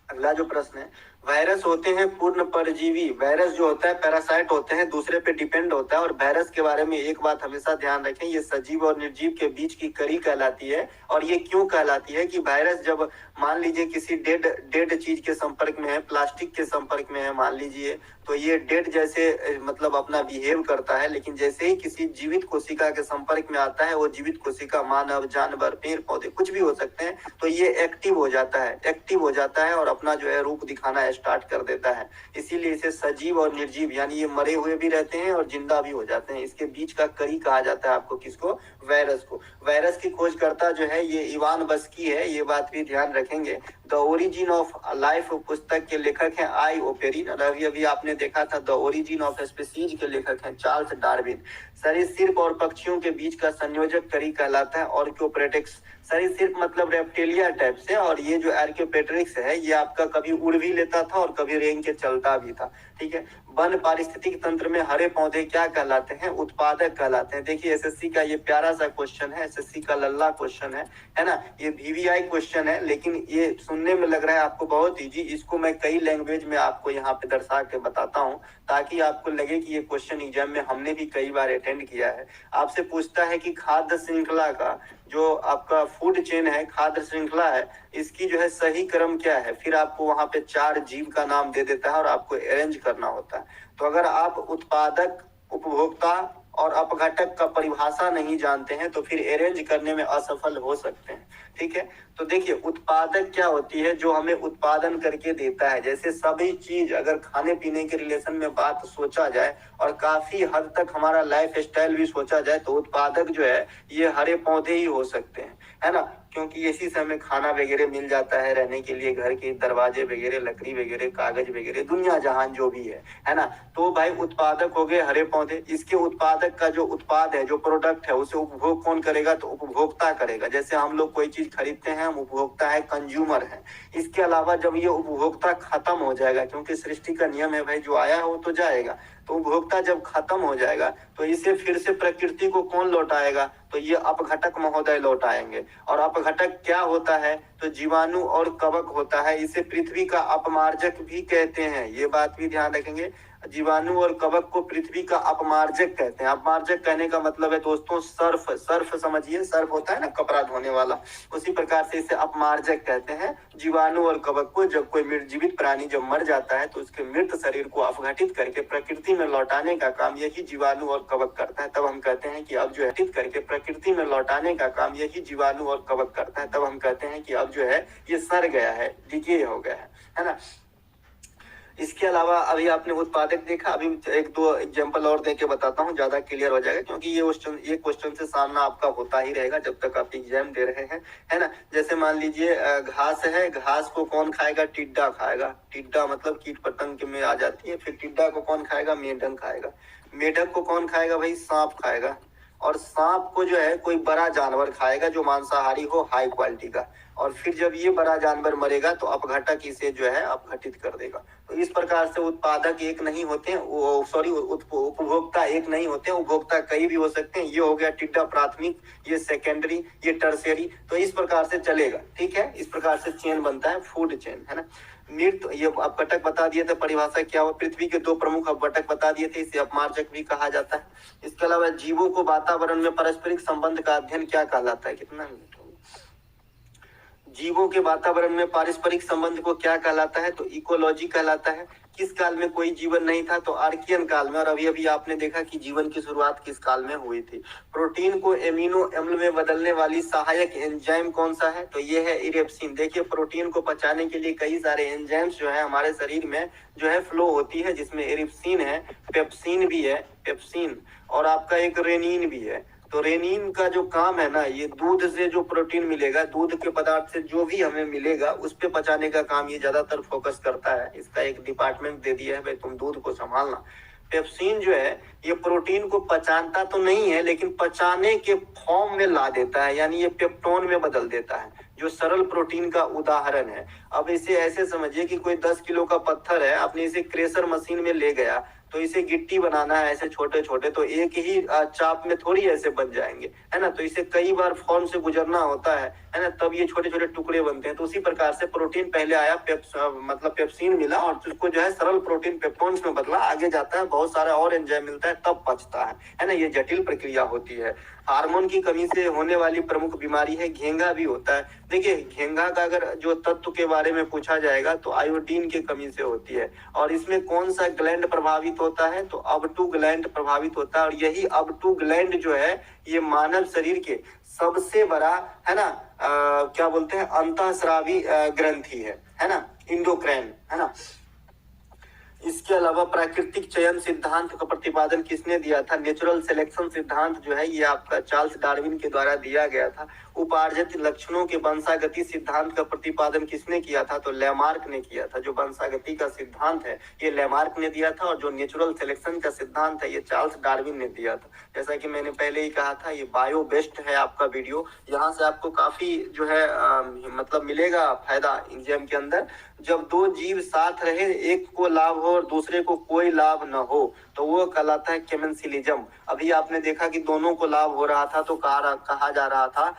अगला जो प्रश्न है, वायरस होते हैं पूर्ण परजीवी। वायरस जो होता है पैरासाइट होते हैं, दूसरे पे डिपेंड होता है। और वायरस के बारे में एक बात हमेशा ध्यान रखें, ये सजीव और निर्जीव के बीच की कड़ी कहलाती है। और ये क्यों कहलाती है कि वायरस जब मान लीजिए किसी डेड चीज के संपर्क में है, प्लास्टिक के संपर्क में है मान लीजिए, तो ये डेड जैसे मतलब अपना बिहेव करता है। लेकिन जैसे ही किसी जीवित कोशिका के संपर्क में आता है, वो जीवित कोशिका मानव, जानवर, पेड़ पौधे कुछ भी हो सकते हैं, तो ये एक्टिव हो जाता है और अपना जो है रूप दिखाना स्टार्ट कर देता है। इसीलिए इसे सजीव और निर्जीव, यानी ये मरे हुए भी रहते हैं और जिंदा भी हो जाते हैं। इसके बीच का कड़ी कहा जाता है आपको, किसको, वायरस को। वायरस की खोजकर्ता जो है ये इवान बस्की है, ये बात भी ध्यान रखेंगे। द ओरिजिन ऑफ लाइफ पुस्तक के लेखक हैं आई ओपेरिन, और अभी आपने देखा था द ओरिजिन ऑफ स्पीसीज के लेखक हैं चार्ल्स डार्विन। सरीसृप और पक्षियों के बीच का संयोजक कड़ी कहलाता है ऑर्कियोप्टेरिक्स। सरीसृप मतलब रेप्टिलिया टाइप से, और ये जो आर्कियोप्टेरिक्स है ये आपका कभी उड़ भी लेता था और कभी रेंग के चलता भी था, ठीक है। वन पारिस्थितिक तंत्र में हरे पौधे क्या कहलाते हैं, उत्पादक कहलाते हैं। देखिए एसएससी का ये प्यारा सा क्वेश्चन है, एसएससी का लल्ला क्वेश्चन है ना। ये वीवीआई क्वेश्चन है, लेकिन ये सुनने में लग रहा है आपको बहुत इजी। इसको मैं कई लैंग्वेज में आपको यहाँ पे दर्शा के बताता हूँ, ताकि आपको लगे कि ये क्वेश्चन एग्जाम में हमने भी कई बार अटेंड किया है। आपसे पूछता है कि खाद्य श्रृंखला का जो आपका फूड चेन है, खाद्य श्रृंखला है, इसकी जो है सही क्रम क्या है। फिर आपको वहां पे 4 जीव का नाम दे देता है और आपको अरेंज करना होता है। तो अगर आप उत्पादक, उपभोक्ता और अपघटक का परिभाषा नहीं जानते हैं तो फिर अरेंज करने में असफल हो सकते हैं, ठीक है। तो देखिए उत्पादक क्या होती है, जो हमें उत्पादन करके देता है। जैसे सभी चीज अगर खाने पीने के रिलेशन में बात सोचा जाए और काफी हद तक हमारा लाइफ स्टाइल भी सोचा जाए, तो उत्पादक जो है ये हरे पौधे ही हो सकते हैं, है ना। क्योंकि इसी से हमें खाना वगैरह मिल जाता है, रहने के लिए घर के दरवाजे वगैरह, लकड़ी वगैरह, कागज वगैरह, दुनिया जहान जो भी है ना। तो भाई उत्पादक हो गए हरे पौधे। इसके उत्पादक का जो उत्पाद है, जो प्रोडक्ट है, उसे उपभोग कौन करेगा, तो उपभोक्ता करेगा। जैसे हम लोग कोई चीज खरीदते हैं, हम उपभोक्ता है, कंज्यूमर है। इसके अलावा जब ये उपभोक्ता खत्म हो जाएगा, क्योंकि सृष्टि का नियम है भाई, जो आया है वो तो जाएगा, तो उपभोक्ता जब खत्म हो जाएगा तो इसे फिर से प्रकृति को कौन लौटाएगा, तो ये अपघटक महोदय लौटाएंगे। और अपघटक क्या होता है, तो जीवाणु और कवक होता है। इसे पृथ्वी का अपमार्जक भी कहते हैं, ये बात भी ध्यान रखेंगे। जीवाणु और कवक को पृथ्वी का अपमार्जक कहते हैं। अपमार्जक कहने का मतलब है दोस्तों सर्फ, सर्फ समझिए, सर्फ होता है ना कपड़ा धोने वाला, उसी प्रकार से इसे अपमार्जक कहते हैं। जीवाणु और कवक को जब कोई जीवित प्राणी जब मर जाता है तो उसके मृत शरीर को अपघटित करके प्रकृति में लौटाने का काम यही जीवाणु और कवक करता है। तब हम कहते हैं कि अब जो है करके प्रकृति में लौटाने का काम यही जीवाणु और कवक करता है। तब हम कहते हैं कि अब जो है ये सड़ गया है, डिके हो गया है ना। इसके अलावा अभी आपने उत्पादक देखा, अभी 1-2 एग्जांपल और देके बताता हूँ, ज्यादा क्लियर हो जाएगा, क्योंकि ये क्वेश्चन से सामना आपका होता ही रहेगा जब तक आप एग्जाम दे रहे हैं, है ना। जैसे मान लीजिए घास है, घास को कौन खाएगा, टिड्डा खाएगा। टिड्डा मतलब कीट पतंग में आ जाती है। फिर टिड्डा को कौन खाएगा, मेढक खाएगा। मेढक को कौन खाएगा भाई, सांप खाएगा। और सांप को जो है कोई बड़ा जानवर खाएगा जो मांसाहारी हो, हाई क्वालिटी का। और फिर जब ये बड़ा जानवर मरेगा तो अपघटक इसे जो है अपघटित कर देगा। तो इस प्रकार से उत्पादक एक नहीं होते हैं, उपभोक्ता एक नहीं होते हैं, उपभोक्ता कई भी हो सकते हैं। ये हो गया टिड्डा प्राथमिक, ये सेकेंडरी, ये टर्शियरी। तो इस प्रकार से चलेगा, ठीक है। इस प्रकार से चेन बनता है, फूड चेन, है ना। मृत, ये अपघटक बता दिए थे परिभाषा क्या हुआ। पृथ्वी के 2 प्रमुख अपघटक बता दिए थे, इसे अपमार्जक भी कहा जाता है। इसके अलावा जीवों को वातावरण में पारस्परिक संबंध का अध्ययन क्या कहलाता है। कितना मिनट हो गया? जीवों के वातावरण में पारस्परिक संबंध को क्या कहलाता है, तो इकोलॉजी कहलाता है। किस काल में कोई जीवन नहीं था, तो आर्कियन काल में। और अभी अभी आपने देखा कि जीवन की शुरुआत किस काल में हुई थी। प्रोटीन को एमिनो अम्ल में बदलने वाली सहायक एंजाइम कौन सा है, तो ये है इरेप्सिन। देखिए प्रोटीन को पचाने के लिए कई सारे एंजाइम्स जो है हमारे शरीर में जो है फ्लो होती है, जिसमें इरिप्सिन है, पेप्सिन भी है, पेप्सिन, और आपका एक रेनिन भी है। तो रेनिन का जो काम है ना, ये दूध से जो प्रोटीन मिलेगा, दूध के पदार्थ से जो भी हमें मिलेगा उस पे पचाने का काम ये ज्यादातर फोकस करता है। इसका एक डिपार्टमेंट दे दिया है, भाई तुम दूध को संभालना। पेप्सिन जो है ये प्रोटीन को पचाता तो नहीं है, लेकिन पचाने के फॉर्म में ला देता है, यानी ये पेप्टोन में बदल देता है, जो सरल प्रोटीन का उदाहरण है। अब इसे ऐसे समझिए कि कोई 10 किलो का पत्थर है, आपने इसे क्रेशर मशीन में ले गया, तो इसे गिट्टी बनाना है ऐसे छोटे छोटे, तो एक ही चाप में थोड़ी ऐसे बन जाएंगे, है ना। तो इसे कई बार फॉर्म से गुजरना होता है ना, तब ये छोटे छोटे टुकड़े बनते हैं। तो उसी प्रकार से प्रोटीन पहले आया, मतलब पेप्सिन मिला, और उसको जो है सरल प्रोटीन पेप्टोन्स में बदला, आगे जाता है बहुत सारा और एंजाइम मिलता है, तब पचता है ना। ये जटिल प्रक्रिया होती है। हार्मोन की कमी से होने वाली प्रमुख बीमारी है घेंघा भी होता है। देखिए घेंघा का अगर जो तत्व के बारे में पूछा जाएगा तो आयोडीन की कमी से होती है। और इसमें कौन सा ग्लैंड प्रभावित होता है, तो अब2 ग्लैंड प्रभावित होता है। और यही अब2 ग्लैंड जो है ये मानव शरीर के सबसे बड़ा, है ना, क्या बोलते हैं, अंतःस्रावी ग्रंथि है ना, इंडोक्राइन, है ना। इसके अलावा प्राकृतिक चयन सिद्धांत का प्रतिपादन किसने दिया था, नेचुरल सिलेक्शन सिद्धांत जो है ये आपका चार्ल्स डार्विन के द्वारा दिया गया था। उपार्जित लक्षणों के वंशागति सिद्धांत का प्रतिपादन किसने किया था, तो लेमार्क ने किया था। जो वंशागति का सिद्धांत है ये लेमार्क ने दिया था, और जो नेचुरल सिलेक्शन का सिद्धांत है ये चार्ल्स डार्विन ने दिया था। जैसा कि मैंने पहले ही कहा था, ये बायो बेस्ट है आपका वीडियो, यहाँ से आपको काफी जो है मतलब मिलेगा फायदा एग्जाम के अंदर। जब 2 जीव साथ रहे, एक को लाभ हो और दूसरे को कोई लाभ न हो, तो वो कहलाता है केमेंसिलिज्म। अभी आपने देखा कि दोनों को लाभ हो रहा था, तो कहा जा रहा था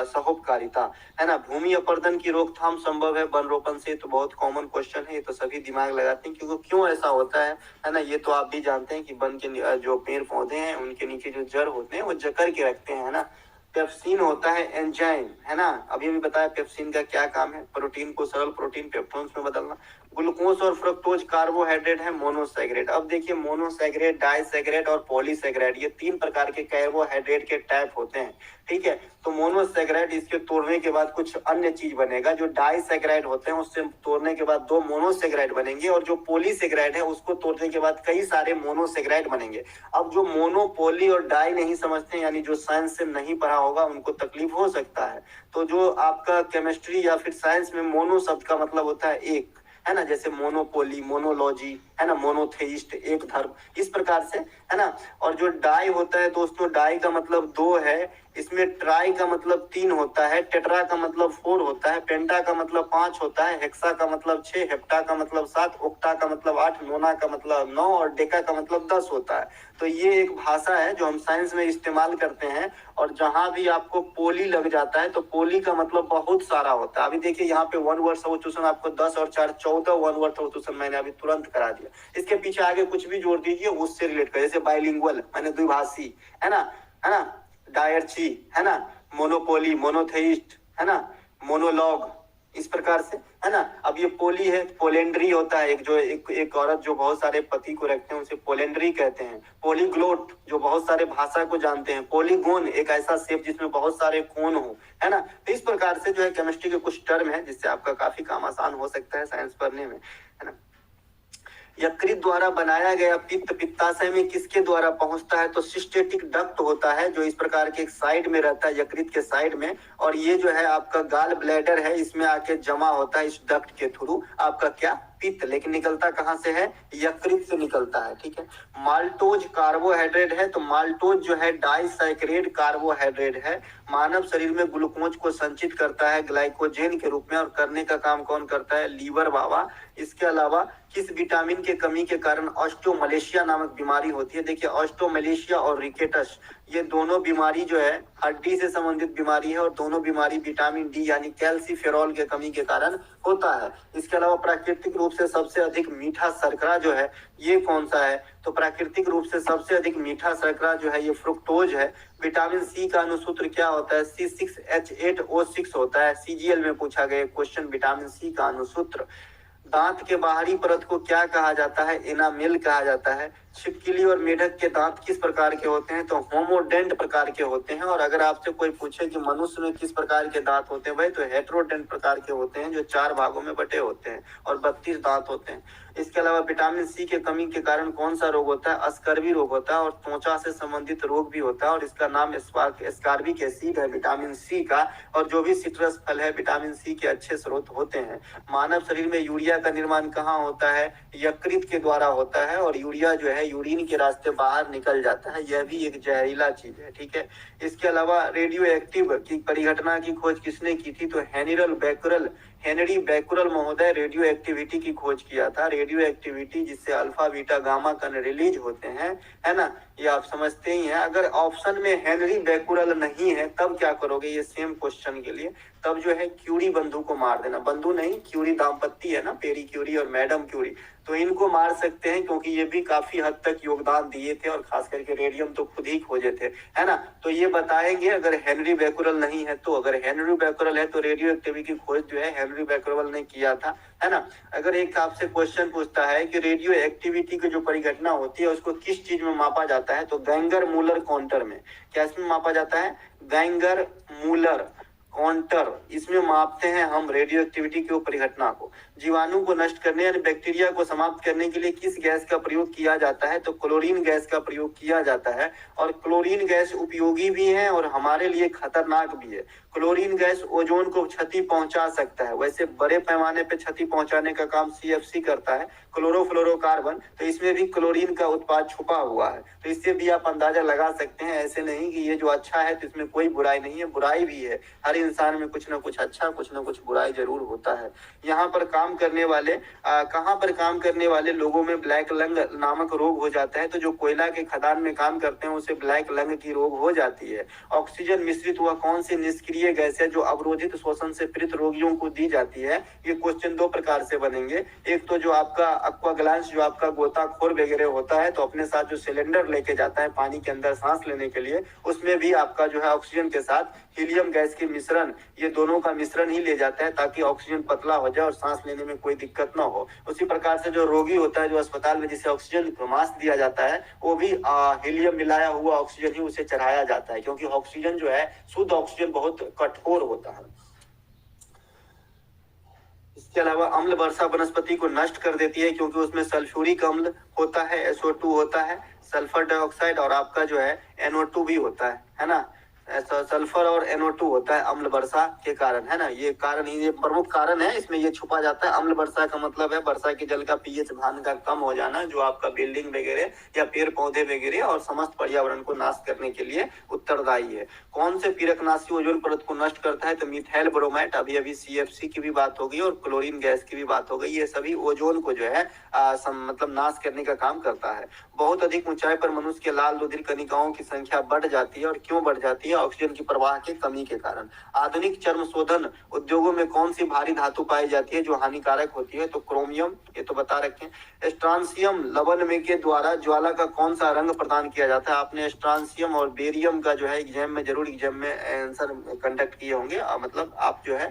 सहोपकारिता, है ना। भूमि अपरदन की रोकथाम संभव है वन रोपण से, तो बहुत कॉमन क्वेश्चन है, ये तो सभी दिमाग लगाते हैं, क्योंकि क्यों ऐसा होता है ना। ये तो आप भी जानते हैं कि वन के जो पेड़ पौधे हैं उनके नीचे जो जड़ होते हैं वो जकड़ के रखते हैं, है ना। पेप्सिन होता है एंजाइम, है ना, अभी भी बताया पेप्सिन का क्या काम है, प्रोटीन को सरल प्रोटीन पेप्टोन्स में बदलना। ग्लूकोज और फ्रक्टोज कार्बोहाइड्रेट है मोनोसैकेराइड। अब देखिए मोनोसैकेराइड, डाइसैकेराइड और पॉलीसैकेराइड, ये 3 प्रकार के कार्बोहाइड्रेट के टाइप होते हैं, ठीक है। तो मोनोसैकेराइड इसके तोड़ने के बाद कुछ अन्य चीज बनेगा, जो डाइसैकेराइड होते हैं उससे तोड़ने के बाद 2 मोनोसैकेराइड बनेंगे, और जो पॉलीसैकेराइड है उसको तोड़ने के बाद कई सारे मोनोसैकेराइड बनेंगे। अब जो मोनो, पॉली और डाई नहीं समझते, यानी जो साइंस से नहीं पढ़ा होगा उनको तकलीफ हो सकता है। तो जो आपका केमिस्ट्री या फिर साइंस में मोनो शब्द का मतलब होता है एक, है ना, जैसे मोनोपोली, मोनोलॉजी, है ना, मोनोथेइस्ट, एक धर्म, इस प्रकार से, है ना। और जो डाई होता है दोस्तों, डाई का मतलब 2 है, इसमें ट्राई का मतलब 3 होता है, टेट्रा का मतलब 4 होता है, पेंटा का मतलब 5 होता है, हेक्सा का मतलब 6, हेप्टा का मतलब 7, ओक्टा का मतलब 8, नोना का मतलब 9 और डेका का मतलब 10 होता है। तो ये एक भाषा है जो हम साइंस में इस्तेमाल करते हैं, और जहां भी आपको पोली लग जाता है तो पोली का मतलब बहुत सारा होता है। अभी देखिए यहाँ पे 1 वर्ड सब्स्टिट्यूशन आपको 10 और 4 14 1 वर्ड सब्स्टिट्यूशन मैंने अभी तुरंत करा दिया। इसके पीछे आगे कुछ भी जोड़ दीजिए उससे रिलेट कर, जैसे बाइलिंगुअल मैंने द्विभाषी, है ना, डायरची, है ना, मोनोपोली, मोनोथेइस्ट, है ना, मोनोलॉग, इस प्रकार से, है ना। अब ये पोली है, पोलेंड्री होता है, एक औरत जो बहुत सारे पति को रखते हैं उसे पोलेंड्री कहते हैं। पोलीग्लोट जो बहुत सारे भाषा को जानते हैं। पॉलीगोन एक ऐसा शेप जिसमें बहुत सारे कोण हो, है ना। तो इस प्रकार से जो है केमिस्ट्री के कुछ टर्म है जिससे आपका काफी काम आसान हो सकता है साइंस पढ़ने में, है ना। यकृत द्वारा बनाया गया पित्त पित्ताशय में किसके द्वारा पहुंचता है, तो सिस्टेटिक डक्ट होता है, जो इस प्रकार के एक साइड में रहता है, यकृत के साइड में, और ये जो है आपका गाल ब्लैडर है, इसमें आके जमा होता है इस डक्ट के थ्रू आपका क्या, पित्त। लेकिन निकलता कहाँ से है, यकृत से निकलता है, ठीक है। माल्टोज कार्बोहाइड्रेट है, तो माल्टोज जो है डाइसैकेराइड कार्बोहाइड्रेट है। मानव शरीर में ग्लूकोज को संचित करता है ग्लाइकोजेन के रूप में, और करने का काम कौन करता है, लीवर बाबा इसके अलावा किस विटामिन के कमी के कारण ऑस्टियोमलेशिया नामक बीमारी होती है। देखिए ऑस्टियोमलेशिया और रिकेटस ये दोनों बीमारी जो है हड्डी से संबंधित बीमारी है और दोनों बीमारी विटामिन डी यानी कैल्सीफेरॉल के कमी के कारण होता है। इसके अलावा प्राकृतिक रूप से सबसे अधिक मीठा शर्करा जो है ये कौन सा है, तो प्राकृतिक रूप से सबसे अधिक मीठा शर्करा जो है ये फ्रुक्टोज है। विटामिन सी का अनुसूत्र क्या होता है, C6H8O6 होता है। सीजीएल में पूछा गया क्वेश्चन विटामिन सी का अनुसूत्र। दांत के बाहरी परत को क्या कहा जाता है, एनामेल कहा जाता है। छिपकली और मेढक के दांत किस प्रकार के होते हैं, तो होमोडेंट प्रकार के होते हैं। और अगर आपसे कोई पूछे कि मनुष्य में किस प्रकार के दांत होते हैं भाई, तो हेटेरोडेंट प्रकार के होते हैं जो 4 भागों में बटे होते हैं और 32 दांत होते हैं। इसके अलावा विटामिन सी के कमी के कारण कौन सा रोग होता है, स्कर्वी रोग होता है और त्वचा से संबंधित रोग भी होता है और इसका नाम स्कार्बिक एसिड है विटामिन सी का। और जो भी सिट्रस फल है विटामिन सी के अच्छे स्रोत होते हैं। मानव शरीर में यूरिया का निर्माण कहाँ होता है, यकृत के द्वारा होता है और यूरिया जो है यूरिन के रास्ते बाहर निकल जाता है। यह भी एक जहरीला चीज है, ठीक है। इसके अलावा रेडियो एक्टिव की परिघटना की खोज किसने की थी, तो हेनरी बैकुरल महोदय रेडियो एक्टिविटी की खोज किया था। रेडियो एक्टिविटी जिससे अल्फा बीटा गामा कण रिलीज होते हैं, है ना, ये आप समझते ही हैं। अगर ऑप्शन में हेनरी बैकुरल नहीं है तब क्या करोगे, ये सेम क्वेश्चन के लिए तब जो है क्यूरी बंधु को मार देना। बंधु नहीं, क्यूरी दाम्पत्य है ना, पेरी क्यूरी और मैडम क्यूरी, तो इनको मार सकते हैं क्योंकि ये भी काफी हद तक योगदान दिए थे और खास करके रेडियम तो खुद ही खोजे थे, है ना। तो ये बताएंगे अगर हेनरी बैकुरल नहीं है तो। अगर हेनरी बैकुरल है तो रेडियो एक्टिविटी की खोज जो है हेनरी बैकुरल ने किया था, है ना। अगर एक आपसे क्वेश्चन पूछता है कि रेडियो एक्टिविटी की जो परिघटना होती है उसको किस चीज में मापा जाता है, तो गैंगर मूलर काउंटर में। क्या इसमें मापा जाता है, गैंगर मूलर काउंटर, इसमें मापते हैं हम रेडियो एक्टिविटी की परिघटना को। जीवाणु को नष्ट करने यानी बैक्टीरिया को समाप्त करने के लिए किस गैस का प्रयोग किया जाता है, तो क्लोरीन गैस का प्रयोग किया जाता है। और क्लोरीन गैस उपयोगी भी है और हमारे लिए खतरनाक भी है। क्लोरीन गैस ओजोन को क्षति पहुंचा सकता है, वैसे बड़े पैमाने पे क्षति पहुंचाने का काम CFC करता है, क्लोरोफ्लोरोकार्बन, तो इसमें भी क्लोरीन का उत्पाद छुपा हुआ है। तो इससे भी आप अंदाजा लगा सकते हैं। ऐसे नहीं कि ये जो अच्छा है तो इसमें कोई बुराई नहीं है, बुराई भी है। हर इंसान में कुछ ना कुछ अच्छा कुछ ना कुछ बुराई जरूर होता है। यहाँ पर काम करने वाले कहाँ पर काम करने वाले लोगों में ब्लैक लंग नामक रोग हो जाता है। तो जो कोयला के खदान में काम करते हैं उसे ब्लैक लंग की रोग हो जाती है। ऑक्सीजन मिश्रित हुआ कौन सी निष्क्रिय गैस है जो अवरोधित श्वसन से पीड़ित रोगियों को दी जाती है। ये क्वेश्चन 2 प्रकार से बनेंगे। एक तो जो आपका एक्वाग्लांस जो आपका गोताखोर वगैरह होता है तो अपने साथ जो सिलेंडर लेके जाता है पानी के अंदर सांस लेने के लिए, उसमें भी आपका जो है ऑक्सीजन के साथ हीलियम गैस के मिश्रण, ये दोनों का मिश्रण ही ले जाता है ताकि ऑक्सीजन पतला हो जाए और सांस लेने में कोई दिक्कत ना हो। उसी प्रकार से जो रोगी होता है जो अस्पताल में जिसे ऑक्सीजन मास्क दिया जाता है वो भी हीलियम मिलाया हुआ ऑक्सीजन ही उसे चढ़ाया जाता है, क्योंकि ऑक्सीजन जो है शुद्ध ऑक्सीजन बहुत कठोर होता है। इसके अलावा अम्ल वर्षा वनस्पति को नष्ट कर देती है क्योंकि उसमें सल्फ्यूरिक अम्ल होता है, SO2 होता है, सल्फर डाइऑक्साइड और आपका जो है NO2 भी होता है ना। सल्फर और NO2 होता है अम्ल वर्षा के कारण, है ना। ये कारण, ये प्रमुख कारण है, इसमें ये छुपा जाता है। अम्ल वर्षा का मतलब है वर्षा के जल का pH मान का कम हो जाना, जो आपका बिल्डिंग वगैरह या पेड़ पौधे वगैरह और समस्त पर्यावरण को नाश करने के लिए उत्तरदायी है। कौन से पीरकनाशी ओजोन परत को नष्ट करता है, तो मिथाइल ब्रोमाइड, अभी अभी CFC की भी बात हो गई और क्लोरीन गैस की भी बात हो गई। ये सभी ओजोन को जो है मतलब नाश करने का काम करता है। बहुत अधिक ऊंचाई पर मनुष्य के लाल रुधिर कणिकाओं की संख्या बढ़ जाती है और क्यों बढ़ जाती है, ऑक्सीजन की प्रवाह की कमी के कारण। आधुनिक चर्म शोधन उद्योगों में कौन सी भारी धातु पाई जाती है जो हानिकारक होती है, तो क्रोमियम, ये तो बता रखे। स्ट्रांसियम लवण में के द्वारा ज्वाला का कौन सा रंग प्रदान किया जाता है। आपने स्ट्रांसियम और बेरियम का जो है एग्जाम में जरूर आंसर कंडक्ट किए होंगे, मतलब आप जो है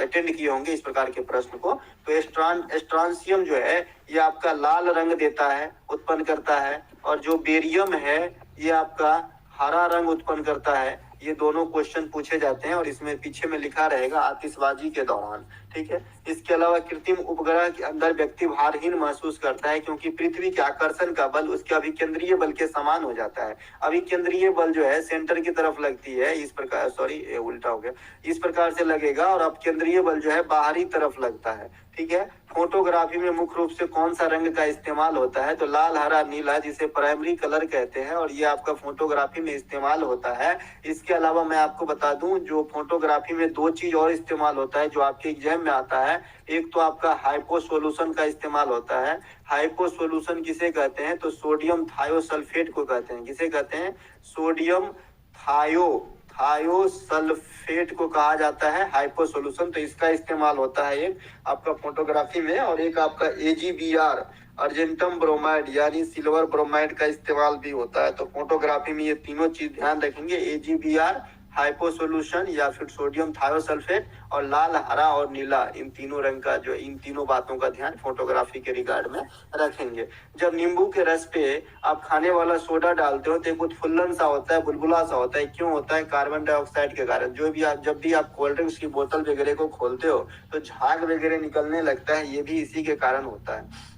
अटेंड किए होंगे इस प्रकार के प्रश्न को। तो स्ट्रांसियम जो है ये आपका लाल रंग देता है, उत्पन्न करता है, और जो बेरियम है ये आपका हरा रंग उत्पन्न करता है। ये दोनों क्वेश्चन पूछे जाते हैं और इसमें पीछे में लिखा रहेगा आतिशबाजी के दौरान, ठीक है। इसके अलावा कृत्रिम उपग्रह के अंदर व्यक्ति भारहीन महसूस करता है क्योंकि पृथ्वी के आकर्षण का बल उसके अभिकेंद्रीय बल के समान हो जाता है। अभिकेंद्रीय बल जो है सेंटर की तरफ लगती है, इस प्रकार, सॉरी उल्टा हो गया, इस प्रकार से लगेगा, और अपकेंद्रीय बल जो है बाहरी तरफ लगता है, ठीक है। फोटोग्राफी में मुख्य रूप से कौन सा रंग का इस्तेमाल होता है, तो लाल, हरा, नीला, जिसे प्राइमरी कलर कहते हैं, और ये आपका फोटोग्राफी में इस्तेमाल होता है। इसके अलावा मैं आपको बता दूं जो फोटोग्राफी में 2 चीज और इस्तेमाल होता है जो आपके एग्जाम सोडियम में आता है, एक तो आपका हाइपो सॉल्यूशन का इस्तेमाल होता है। हाइपो सॉल्यूशन किसे कहते हैं? तो सोडियम थायोसल्फेट को कहते हैं। किसे कहते हैं? सोडियम थायोसल्फेट को कहा जाता है हाइपो सॉल्यूशन। तो इसका इस्तेमाल होता है एक आपका फोटोग्राफी में, और एक आपका AgBr अर्जेंटम ब्रोमाइड यानी सिल्वर ब्रोमाइड का इस्तेमाल भी होता है। तो फोटोग्राफी में ये तीनों चीज ध्यान रखेंगे, AgBr, हाइपो सॉल्यूशन या फिर सोडियम थायोसल्फेट, और लाल, हरा और नीला, इन तीनों रंग का जो इन तीनों बातों का ध्यान फोटोग्राफी के रिगार्ड में रखेंगे। जब नींबू के रस पे आप खाने वाला सोडा डालते हो तो एक उत्फुल्लन सा होता है, बुलबुला सा होता है। क्यों होता है? कार्बन डाइऑक्साइड के कारण। जब भी आप कोल्ड ड्रिंक्स की बोतल वगैरह को खोलते हो तो झाग वगैरह निकलने लगता है, ये भी इसी के कारण होता है।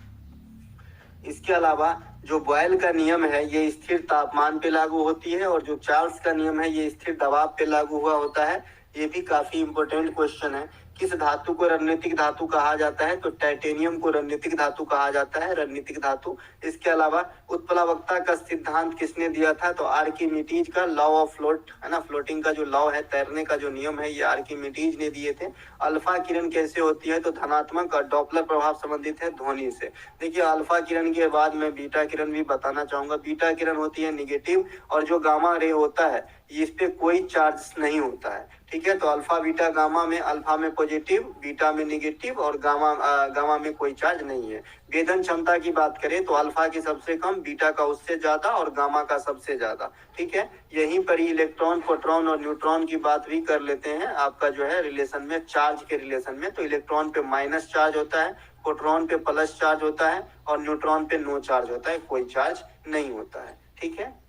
इसके अलावा जो बॉयल का नियम है ये स्थिर तापमान पे लागू होती है, और जो चार्ल्स का नियम है ये स्थिर दबाव पे लागू हुआ होता है। ये भी काफी इंपॉर्टेंट क्वेश्चन है। किस धातु को रणनीतिक धातु कहा जाता है? तो टाइटेनियम को रणनीतिक धातु कहा जाता है, रणनीतिक धातु। इसके अलावा उत्प्लावकता का सिद्धांत किसने दिया था? तो आर्किमिडीज का लॉ ऑफ फ्लोट है ना, फ्लोटिंग का जो लॉ है, तैरने का जो नियम है, ये आर्किमिडीज ने दिए थे। अल्फा किरण कैसे होती है? तो धनात्मक, और डॉपलर प्रभाव संबंधित है ध्वनि से। देखिए अल्फा किरण के बाद मैं बीटा किरण भी बताना चाहूंगा। बीटा किरण होती है निगेटिव, और जो गामा रे होता है इस पे कोई चार्ज नहीं होता है। ठीक है, तो अल्फा बीटा गामा में, अल्फा में पॉजिटिव, बीटा में निगेटिव, और गामा में कोई चार्ज नहीं है। वेधन क्षमता की बात करें तो अल्फा की सबसे कम, बीटा का उससे ज्यादा, और गामा का सबसे ज्यादा। ठीक है, यहीं पर ही इलेक्ट्रॉन, प्रोटॉन और न्यूट्रॉन की बात भी कर लेते हैं आपका जो है रिलेशन में, चार्ज के रिलेशन में। तो इलेक्ट्रॉन पे माइनस चार्ज होता है, प्रोटॉन पे प्लस चार्ज होता है, और न्यूट्रॉन पे नो चार्ज होता है, कोई चार्ज नहीं होता है। ठीक है।